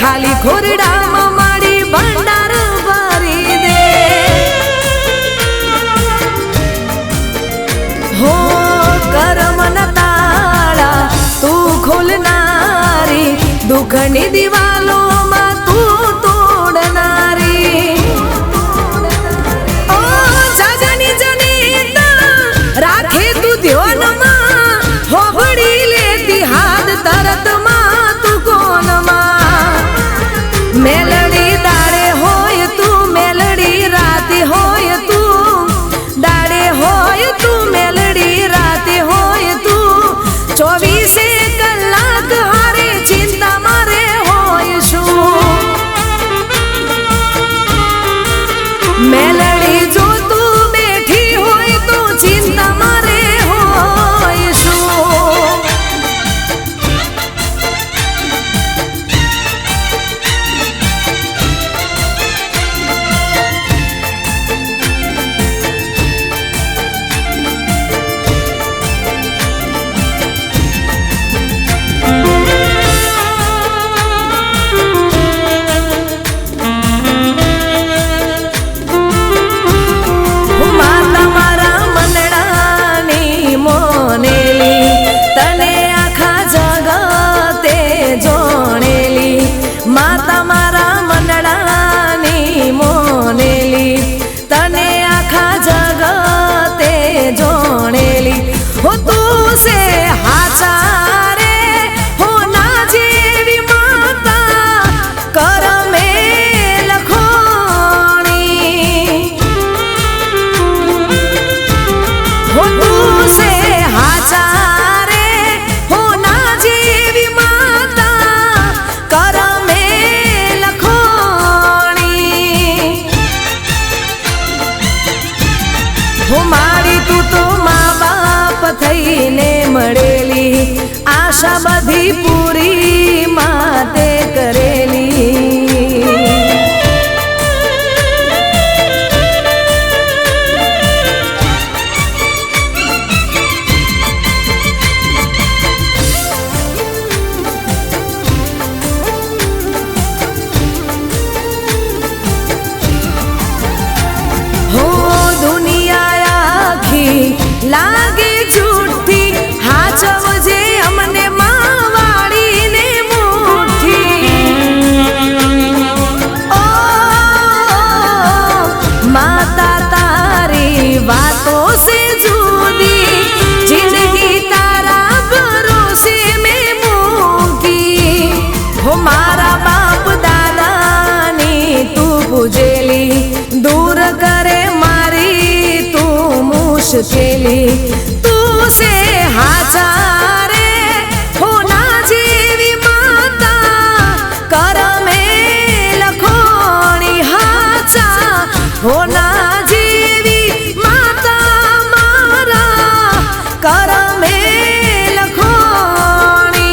खाली खोरडा माड़ी भंडार भरी दे हो करम न ताळा तू खोलनारी दुखनी दिवालो में तू तोड़नारी ओ जागनी जनीता राखे तू ध्यान में हो बड़ी लेती हाथ तरत मां तू कोन मां मेलडी दाड़े होय तू मेलडी राते होय तू दाड़े होय तू मेलडी राते होय तू 24 कलाक हारे चिंता मारे होय शू मेलडी जो तू बैठी होय तो चिंता मारे होय शू माता मारा मनडानी मोनेली तने आखा जगते जोणेली हो तू से हाचारे हो ना जेवी माता कर में लखोणी हो तू से हाचारे हो ना जेवी माता कर हो मारी तू तो माँ बाप थईने मळेली आशा बधी पूरी माते करेली लागे झूठी हाचवजे अमने मावाड़ी ने मुठी ओ माता तारी बातों से जुदी जिंदगी तारा भरोसे में मूकी हो मारा बाप दादा नी तू बुझेली दूर करे मारी तू मुश्किली तू से हाचारे हो ना जेवी माता कर में लखोणी हाचा हो ना जेवी माता मारा कर में लखोणी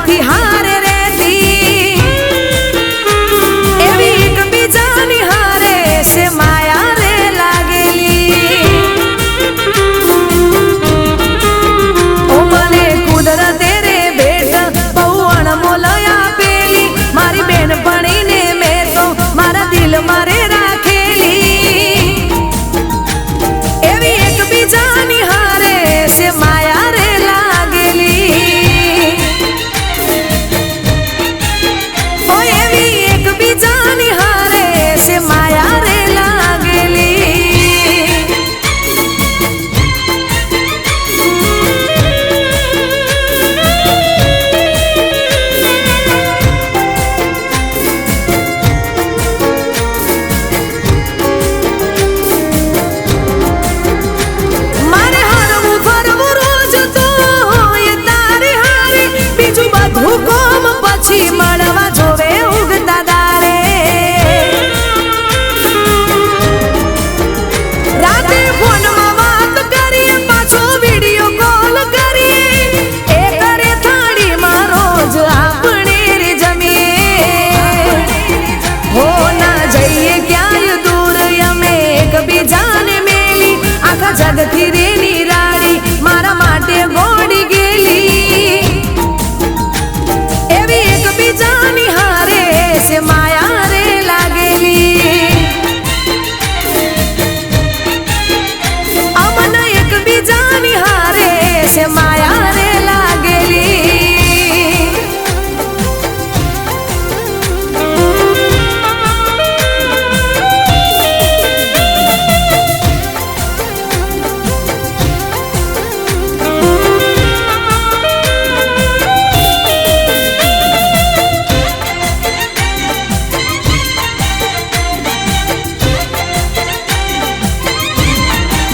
થી હારે રહેતી એવી એકબીજાની હારે છે માયા રે લાગેલી ઓ મને કુદરતે રે ભેટ બહુ અણમોલ આપેલી મારી બેનપણીને મેં તો મારા દિલમાં રે રાખેલી એવી એકબીજાની હારે છે માયા રે લાગેલી ઓ એવી એકબીજાની હારે છે માયા રે લાગેલી મારે હરવું ફરવું રોજ તો એ તારે હારે બીજું બધું કોમ પછી મળવા જોવે ઉગતા દાડે રાતે ફોનમાં વાત કરીએ પાછો વિડીયો કોલ કરીએ એ કરે થાળીમાં રોજ આપણે રે જમીએ હો ના જઈએ ક્યાંય દૂર અમે એકબીજાને મેલી આખા જગથી રે નિરાળી મારા માટે ગોડી ગયેલી એવી એકબીજાની હારે છે માયા રે લાગેલી અમને એકબીજાની હારે છે માયા રે લાગેલી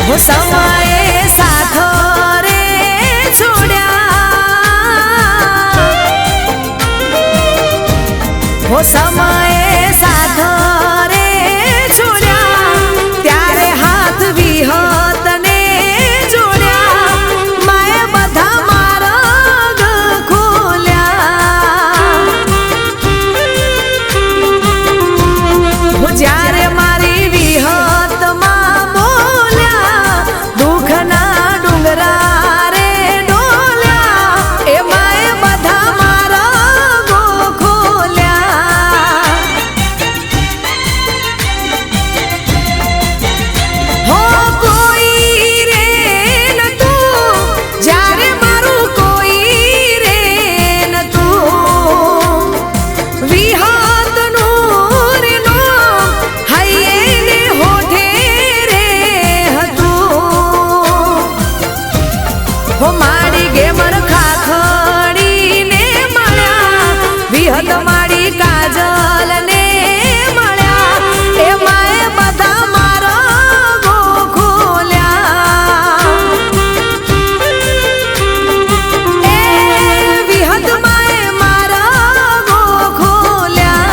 वो समाए साथ रे छोड़्या वो समाए साथ रे छोड़्या ત્યારે હાથ વિહત ને જોડ્યા માએ બધા માર્ગ ખોલ્યા હું જ્યારે મારી વિહતમાં બોલ્યા દુઃખના ડુંગરા રે ડોલ્યા એ માએ બધા માર્ગો ખોલ્યા હો કોઈ રે નતું જ્યારે મારું કોઈ રે નતું વિહતનું રે નો હૈયે ને હોઠે રે હતું હો માડી ગેમર ખાખડીને મળ્યા વિહત માડી કાજલ ને મળ્યા એ માએ બધા માર્ગો ખોલ્યા એ વિહત માએ માર્ગો ખોલ્યા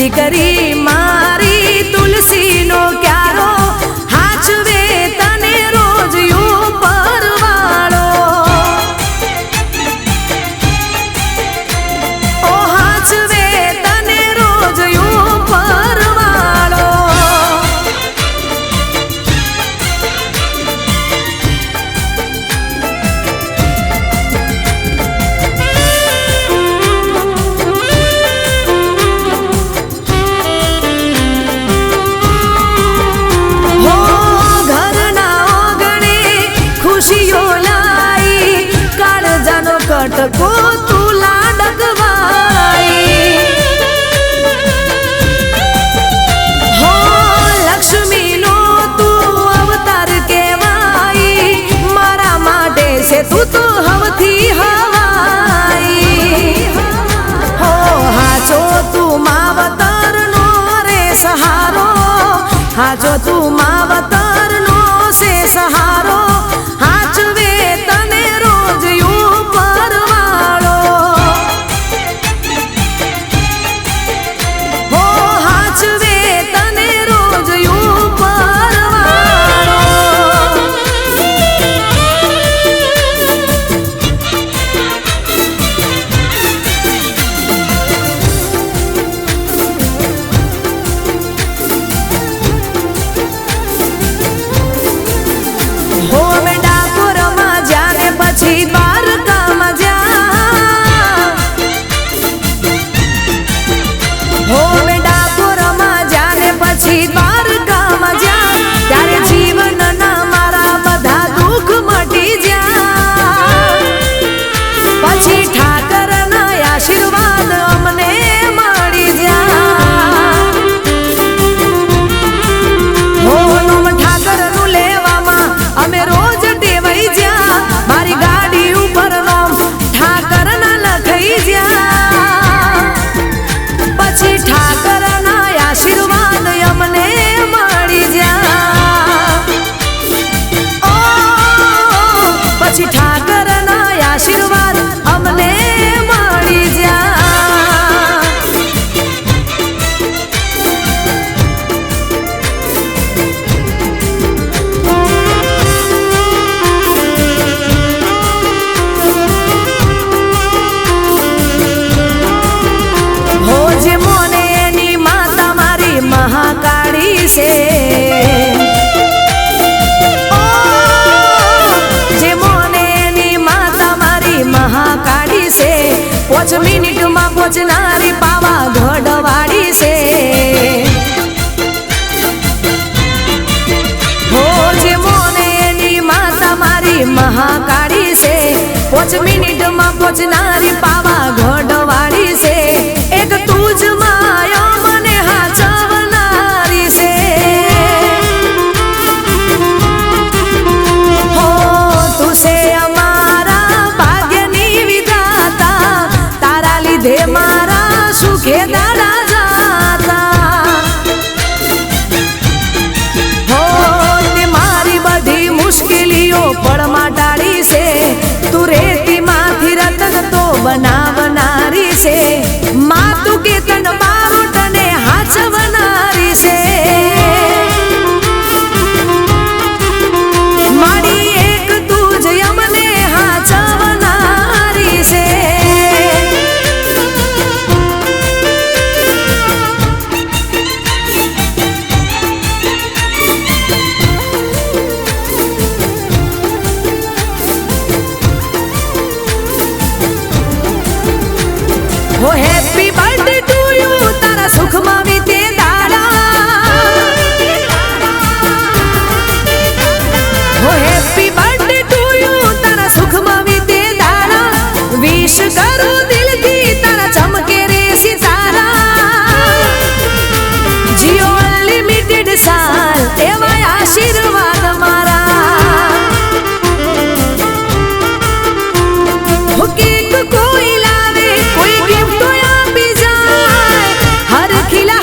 દીકરી મારી તુલસી નો ક્યારો હાચવે તને રોજ ઉપરવાળો. ઓ હાચવે તને રોજ ઉપરવાળો. કટકો તું લાડકવાઈ હો લક્ષ્મી નો તું અવતાર કહેવાઈ મારા માટે છે તું તો હવથી હવાઈ હો હાચો તું માવતર નો રે સહારો હાચો તું માવતર નો છે સહારો હાચવે તને રોજ મિનિટમાં પહોંચનારી પાવાગઢ વાળી છે હો જે મોને એની માતા મારી મહાકાળી છે 5 મિનિટમાં પહોંચનારી પાવાગઢ વાળી છે એક તું જ માયો મને હાચવનારી છે હો તું છે અમારા ભાગ્યની વિધાતા તારા લીધે મારા સુખે દાડા જાતા હો તે મારી બધી મુશ્કેલીઓ પળમાં ટાળી છે તું રેતી માંથી રતન તો બનાવનારી છે માં તું કેતન બારોટ ને હાચવનારી છે મારી એક તું જ અમને હાચવનારી છે हो हैप्पी बर्थडे टू यू तारा सुख में बीते दाड़ा हो हैप्पी बर्थडे टू यू तारा सुख में बीते दाड़ा विश करो दिल की तारा चमके रे सितारा जियो अनलिमिटेड साल एवा आशीर्वाद मारा हो केक कोई लावे कोई गिफ्ट आपी जाए हर खिला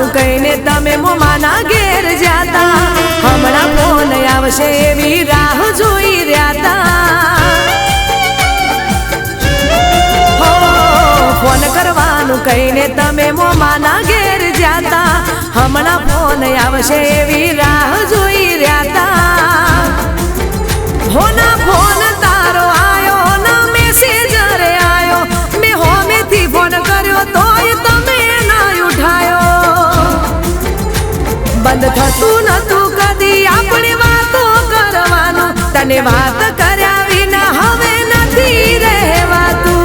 કરવાનું કહીને તમે મોમાના ઘેર જાતા હમણાં ફોન આવશે એવી રાહ જોઈ રહ્યા હો ફોન કરવાનું કહીને તમે મોમાના ઘેર જાતા હમણાં ફોન આવશે એવી રાહ જોઈ રહ્યા હો ના ફોન તારો આયો ના મેસેજ રે આયો મેં હોમેથી ફોન કર્યો તોય તમે ના ઉઠાયો બંધ થતું નતું કદી આપણે વાતો કરવાનું તને વાત કર્યા વિના હવે નથી રહેવાતું